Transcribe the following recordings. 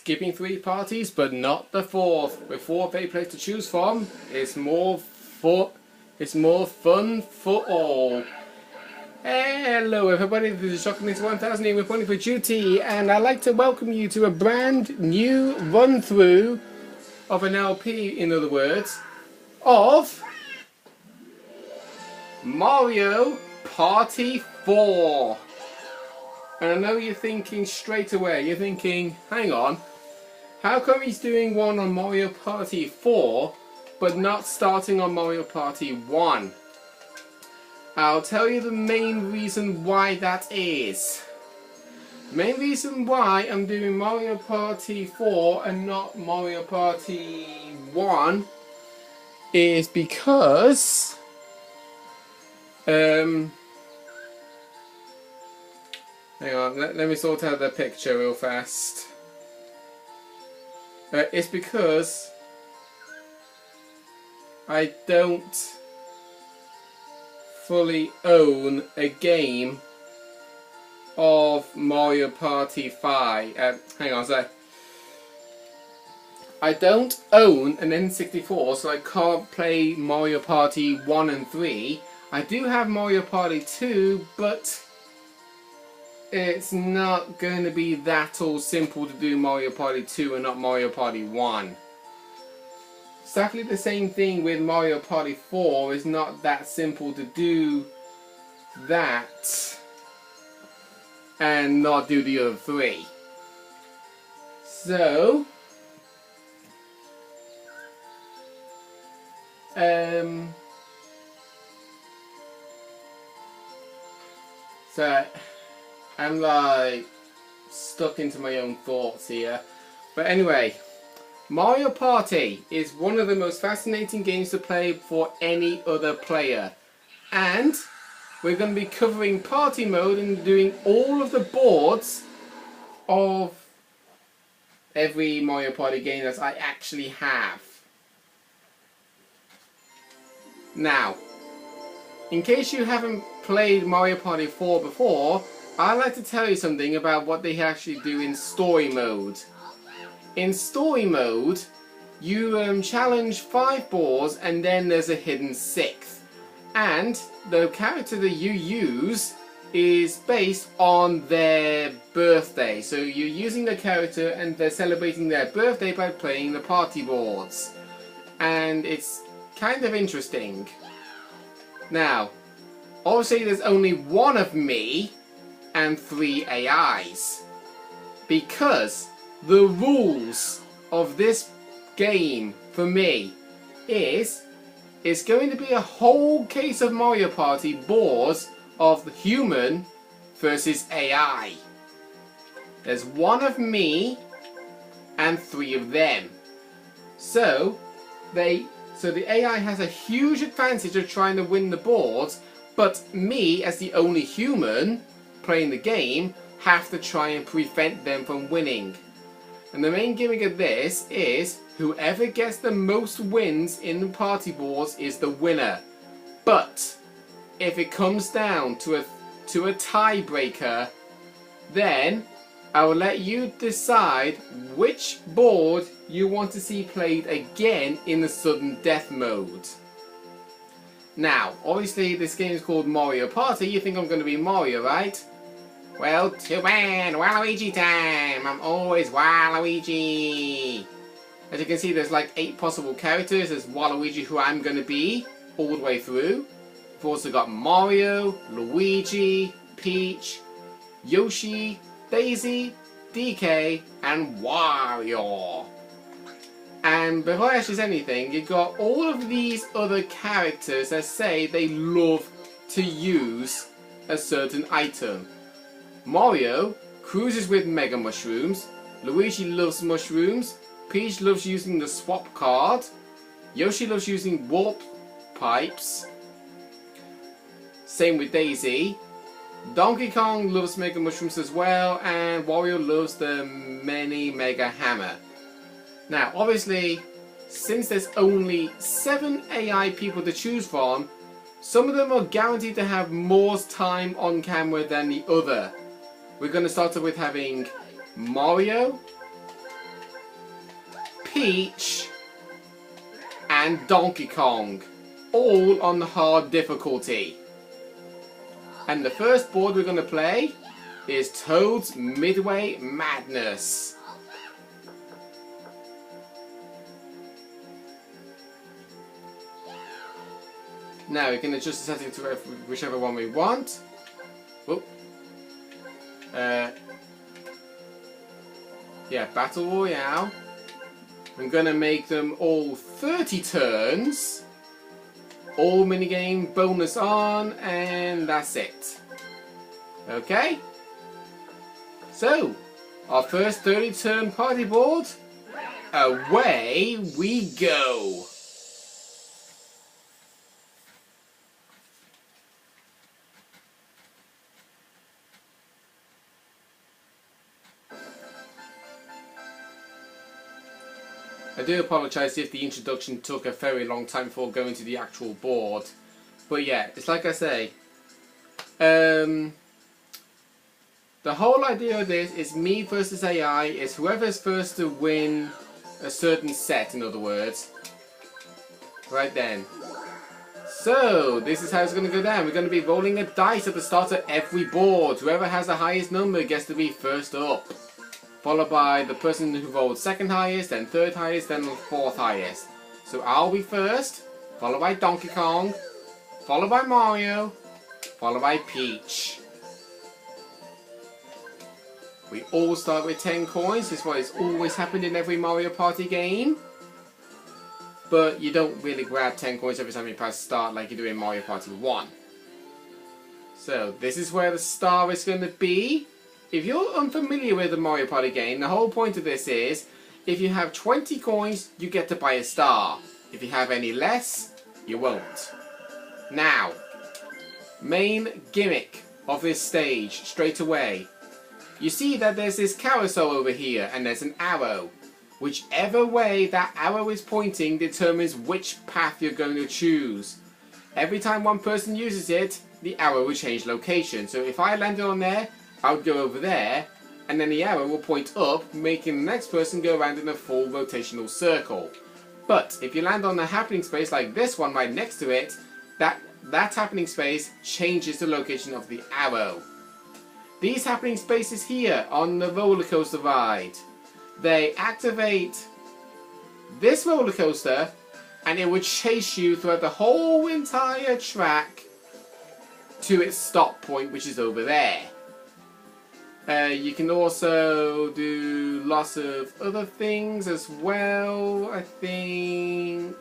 skipping 3 parties, but not the 4th. With 4 play players to choose from, it's more fun for all. Hello everybody, this is Shockingly 1000 here with Pony for Duty, and I'd like to welcome you to a brand new run through of an LP, in other words, of Mario Party 4. And I know you're thinking straight away, you're thinking, hang on, how come he's doing one on Mario Party 4 but not starting on Mario Party 1? I'll tell you the main reason why that is. The main reason why I'm doing Mario Party 4 and not Mario Party 1 is because hang on, let me sort out the picture real fast. It's because I don't fully own a game of Mario Party 5. Hang on a sec. I don't own an N64, so I can't play Mario Party 1 and 3. I do have Mario Party 2, but it's not going to be that all simple to do Mario Party 2 and not Mario Party 1. Exactly the same thing with Mario Party 4. It's not that simple to do that and not do the other 3. So I'm like stuck into my own thoughts here. But anyway, Mario Party is one of the most fascinating games to play for any other player. And we're going to be covering party mode and doing all of the boards of every Mario Party game that I actually have. Now, in case you haven't played Mario Party 4 before, I'd like to tell you something about what they actually do in story mode. In story mode, you challenge 5 boards and then there's a hidden 6th. And the character that you use is based on their birthday. So you're using the character and they're celebrating their birthday by playing the party boards. And it's kind of interesting. Now, obviously there's only one of me and 3 AIs. Because the rules of this game for me is it's going to be a whole case of Mario Party boards of human versus AI. There's one of me and 3 of them. So the AI has a huge advantage of trying to win the boards, but me as the only human playing the game have to try and prevent them from winning. And the main gimmick of this is whoever gets the most wins in the party boards is the winner. But if it comes down to a tiebreaker, then I will let you decide which board you want to see played again in the sudden death mode. Now, obviously this game is called Mario Party. You think I'm going to be Mario, right? Well, too bad. Waluigi time. I'm always Waluigi. As you can see, there's like 8 possible characters. There's Waluigi, who I'm going to be all the way through. We've also got Mario, Luigi, Peach, Yoshi, Daisy, DK, and Wario. And before I actually say anything, you've got all of these other characters that say they love to use a certain item. Mario cruises with Mega Mushrooms, Luigi loves mushrooms, Peach loves using the swap card, Yoshi loves using warp pipes, same with Daisy, Donkey Kong loves Mega Mushrooms as well, and Wario loves the Mini Mega Hammer. Now obviously, since there's only 7 AI people to choose from, some of them are guaranteed to have more time on camera than the other. We're going to start off with having Mario, Peach, and Donkey Kong, all on the hard difficulty. And the first board we're going to play is Toad's Midway Madness. Now we can adjust the settings to whichever one we want. Whoop. Yeah, Battle Royale. I'm going to make them all 30 turns. All minigame bonus on, and that's it. Okay? So, our first 30 turn party board. Away we go. I do apologise if the introduction took a very long time before going to the actual board. But yeah, it's like I say. The whole idea of this is me versus AI. Is whoever's first to win a certain set, in other words. Right then. So, this is how it's going to go down. We're going to be rolling a dice at the start of every board. Whoever has the highest number gets to be first up. Followed by the person who rolled second highest, then third highest, then fourth highest. So I'll be first, followed by Donkey Kong, followed by Mario, followed by Peach. We all start with 10 coins. This is what has always happened in every Mario Party game. But you don't really grab 10 coins every time you press start like you do in Mario Party 1. So this is where the star is going to be. If you're unfamiliar with the Mario Party game, the whole point of this is, if you have 20 coins, you get to buy a star. If you have any less, you won't. Now, main gimmick of this stage, straight away. You see that there's this carousel over here, and there's an arrow. Whichever way that arrow is pointing determines which path you're going to choose. Every time one person uses it, the arrow will change location. So if I landed on there, I would go over there, and then the arrow will point up, making the next person go around in a full rotational circle. But if you land on a happening space like this one right next to it, that happening space changes the location of the arrow. These happening spaces here on the roller coaster ride, they activate this roller coaster, and it would chase you throughout the whole entire track to its stop point, which is over there. You can also do lots of other things as well, I think.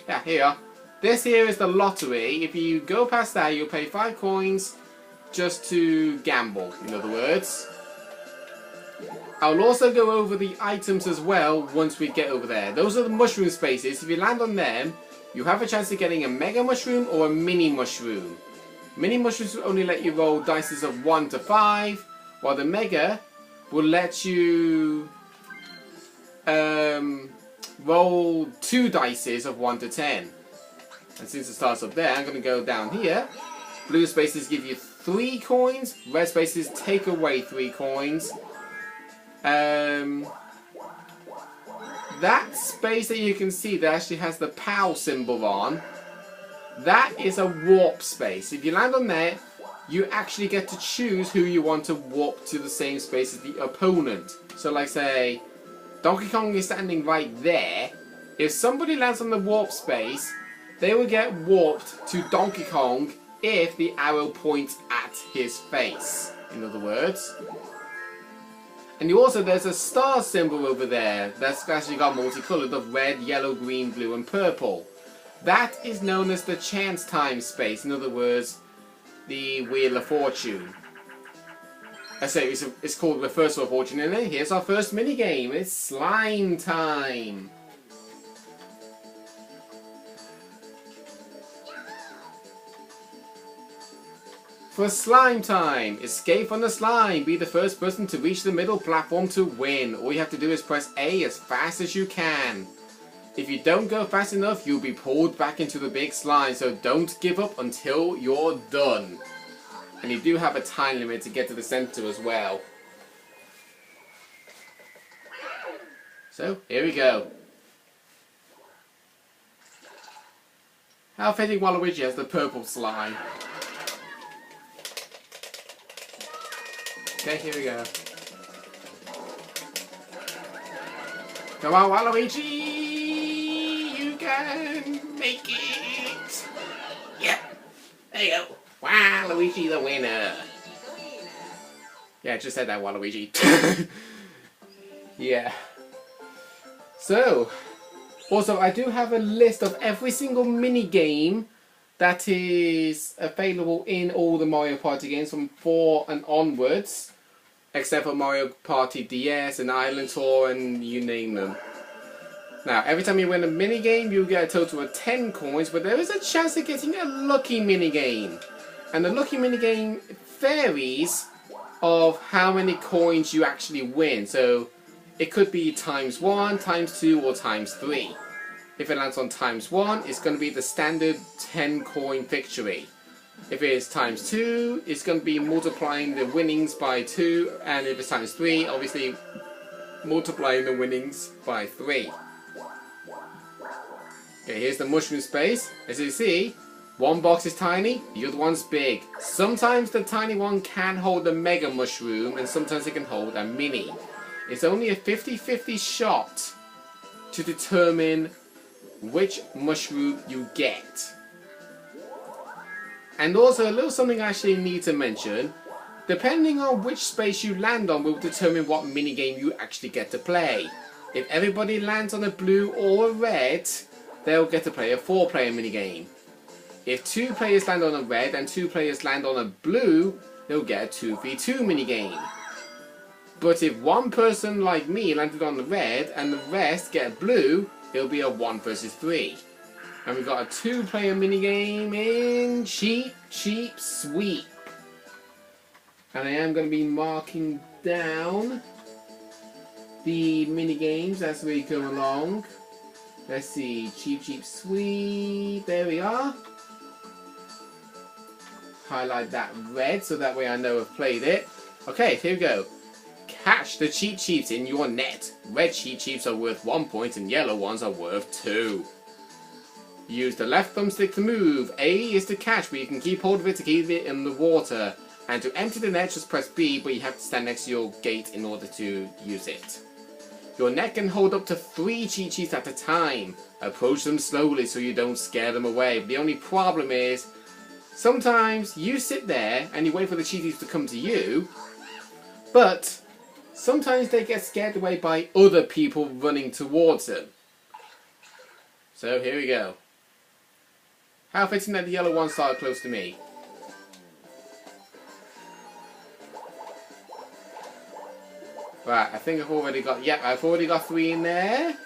Yeah, here. This here is the lottery. If you go past that, you'll pay 5 coins just to gamble, in other words. I'll also go over the items as well once we get over there. Those are the mushroom spaces. If you land on them, you have a chance of getting a mega mushroom or a mini mushroom. Mini mushrooms will only let you roll dices of 1 to 5. While the Mega will let you roll 2 dices of 1 to 10. And since it starts up there, I'm going to go down here. Blue spaces give you 3 coins. Red spaces take away 3 coins. That space that you can see that actually has the POW symbol on, that is a warp space. If you land on there, you actually get to choose who you want to warp to the same space as the opponent. So like say, Donkey Kong is standing right there. If somebody lands on the warp space, they will get warped to Donkey Kong if the arrow points at his face, in other words. And you also, there's a star symbol over there that's actually got multicolored of red, yellow, green, blue and purple. That is known as the chance time space, in other words, the Wheel of Fortune. I say it's called Reversal of Fortune, and here's our first minigame. It's slime time. For slime time, escape from the slime. Be the first person to reach the middle platform to win. All you have to do is press A as fast as you can. If you don't go fast enough, you'll be pulled back into the big slime, so don't give up until you're done. And you do have a time limit to get to the center as well. So, here we go. How fitting Waluigi has the purple slime. Okay, here we go. Come on, Waluigi! You can make it! Yep! There you go! Waluigi the winner! Yeah, I just said that, Waluigi. Yeah. So, also I do have a list of every single mini game that is available in all the Mario Party games from 4 and onwards. Except for Mario Party DS and Island Tour and you name them. Now, every time you win a minigame, you get a total of 10 coins, but there is a chance of getting a lucky minigame. And the lucky minigame varies of how many coins you actually win. So, it could be times 1, times 2, or times 3. If it lands on times 1, it's going to be the standard 10 coin victory. If it's times 2, it's going to be multiplying the winnings by 2, and if it's times 3, obviously multiplying the winnings by 3. Okay, here's the mushroom space. As you see, one box is tiny, the other one's big. Sometimes the tiny one can hold a mega mushroom, and sometimes it can hold a mini. It's only a 50-50 shot to determine which mushroom you get. And also a little something I actually need to mention, depending on which space you land on will determine what minigame you actually get to play. If everybody lands on a blue or a red, they'll get to play a 4-player minigame. If 2 players land on a red and 2 players land on a blue, they'll get a 2v2 minigame. But if one person like me landed on the red and the rest get a blue, it'll be a 1 versus 3. And we've got a 2-player minigame in Cheap Sweep. And I am going to be marking down the minigames as we go along. Let's see, Cheap Sweep, there we are. Highlight that red so that way I know I've played it. Okay, here we go. Catch the cheap cheeps in your net. Red cheap cheeps are worth 1 point and yellow ones are worth 2. Use the left thumbstick to move. A is to catch, but you can keep hold of it to keep it in the water. And to empty the net, just press B, but you have to stand next to your gate in order to use it. Your net can hold up to 3 cheat sheets at a time. Approach them slowly so you don't scare them away. But the only problem is, sometimes you sit there and you wait for the cheat sheets to come to you, but sometimes they get scared away by other people running towards them. So here we go. How fitting that the yellow one started close to me. Right, I think I've already got, yep, I've already got 3 in there.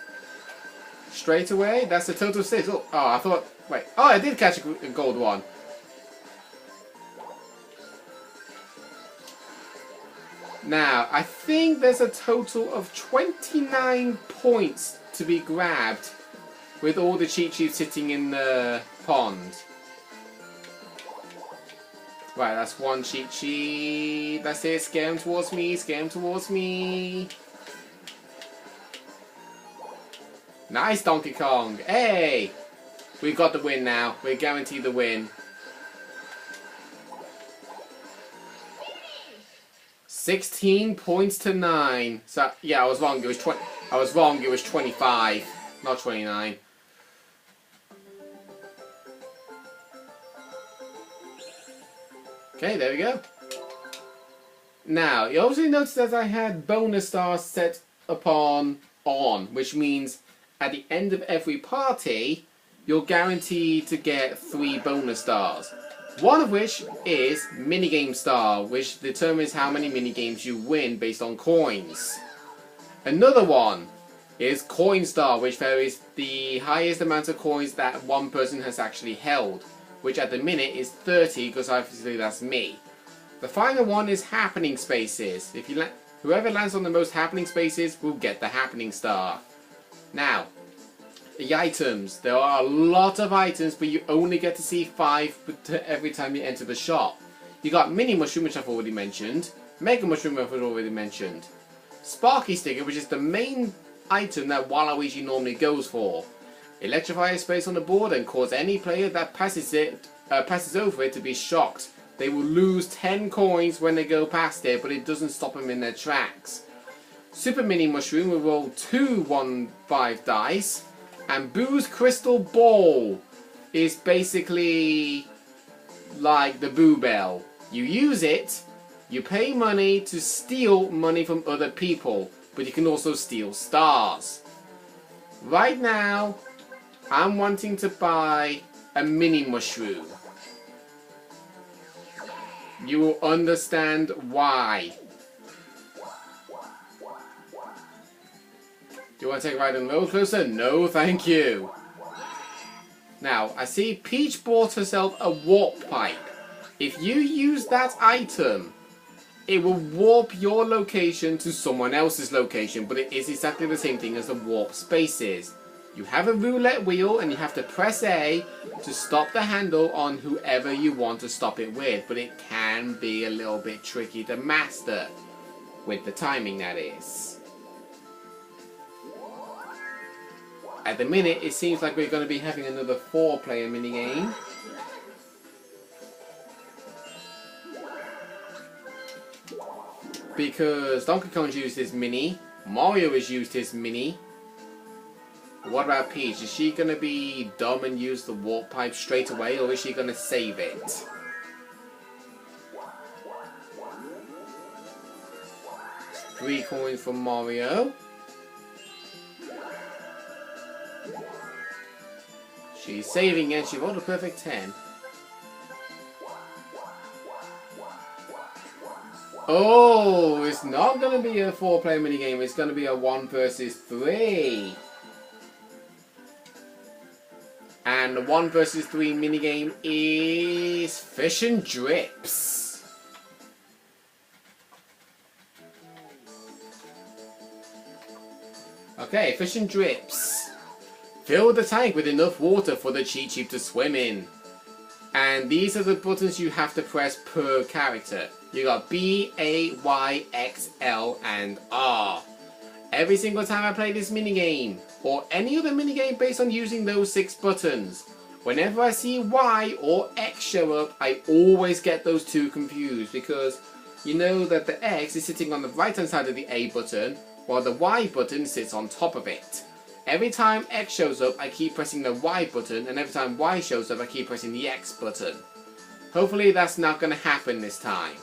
Straight away, that's a total of 6. Oh, I thought, wait, oh, I did catch a gold one. Now, I think there's a total of 29 points to be grabbed with all the cheat sheets sitting in the pond. Right, that's 1 cheat sheet. That's it. Scare him towards me. Scare him towards me. Nice, Donkey Kong. Hey! We've got the win now. We're guaranteed the win. 16 points to 9. So yeah, I was wrong. It was 20. I was wrong. It was 25, not 29. Okay, there we go. Now, you obviously noticed that I had bonus stars set upon on, which means at the end of every party, you're guaranteed to get 3 bonus stars. One of which is minigame star, which determines how many minigames you win based on coins. Another one is coin star, which varies the highest amount of coins that one person has actually held, which at the minute is 30, because obviously that's me. The final one is happening spaces. If you whoever lands on the most happening spaces will get the happening star. Now, the items. There are a lot of items, but you only get to see 5 every time you enter the shop. You got Mini Mushroom, which I've already mentioned. Mega Mushroom, which I've already mentioned. Sparky Sticker, which is the main item that Waluigi normally goes for. Electrify a space on the board and cause any player that passes over it to be shocked. They will lose 10 coins when they go past it, but it doesn't stop them in their tracks. Super Mini Mushroom will roll 2 1/5 dice. And Boo's Crystal Ball is basically like the Boo Bell. You use it, you pay money to steal money from other people, but you can also steal stars. Right now, I'm wanting to buy a Mini Mushroom. You will understand why. Do you want to take a ride on the roller coaster? No, thank you. Now, I see Peach bought herself a warp pipe. If you use that item, it will warp your location to someone else's location, but it is exactly the same thing as the warp spaces. You have a roulette wheel and you have to press A to stop the handle on whoever you want to stop it with, but it can be a little bit tricky to master, with the timing that is. At the minute, it seems like we're going to be having another 4-player minigame. Because Donkey Kong's used his mini, Mario has used his mini. What about Peach? Is she going to be dumb and use the warp pipe straight away, or is she going to save it? Three coins from Mario. She's saving and she rolled a perfect 10. Oh, it's not going to be a 4-player minigame. It's going to be a 1 versus 3. And the 1 versus 3 minigame is Fish and Drips. Okay, Fish and Drips. Fill the tank with enough water for the Cheep Cheep to swim in. And these are the buttons you have to press per character. You got B, A, Y, X, L, and R. Every single time I play this minigame, or any other minigame based on using those 6 buttons, whenever I see Y or X show up, I always get those two confused, because you know that the X is sitting on the right hand side of the A button, while the Y button sits on top of it. Every time X shows up, I keep pressing the Y button, and every time Y shows up, I keep pressing the X button. Hopefully that's not going to happen this time.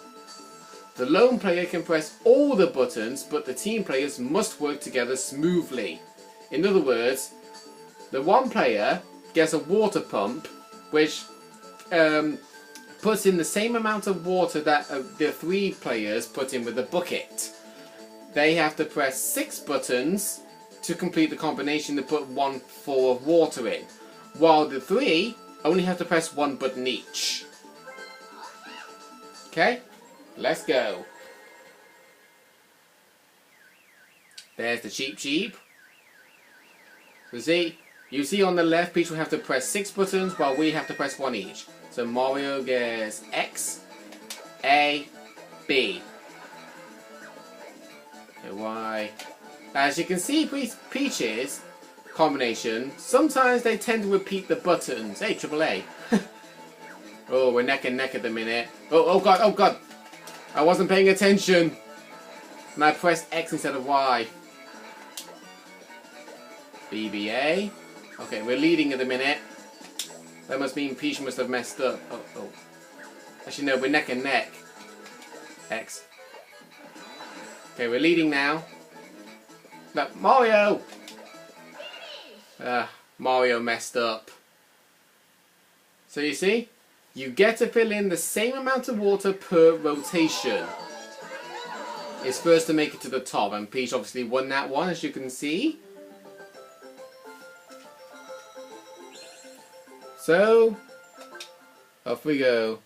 The lone player can press all the buttons, but the team players must work together smoothly. In other words, the one player gets a water pump, which puts in the same amount of water that the 3 players put in with the bucket. They have to press 6 buttons to complete the combination to put 1 full of water in, while the 3 only have to press 1 button each. Okay, let's go. There's the Cheep Cheep. You see on the left, Peach will have to press 6 buttons, while we have to press 1 each. So Mario gets X, A, B. Okay, Y. As you can see, Peach's combination, sometimes they tend to repeat the buttons. Hey, Triple A. Oh, we're neck and neck at the minute. Oh god, oh god. I wasn't paying attention. And I pressed X instead of Y. BBA. Okay, we're leading at the minute. That must mean Peach must have messed up. Oh. Actually, no, we're neck and neck. X. Okay, we're leading now. No, Mario! Mario messed up. So you see, you get to fill in the same amount of water per rotation. It's first to make it to the top, and Peach obviously won that one, as you can see. So, off we go.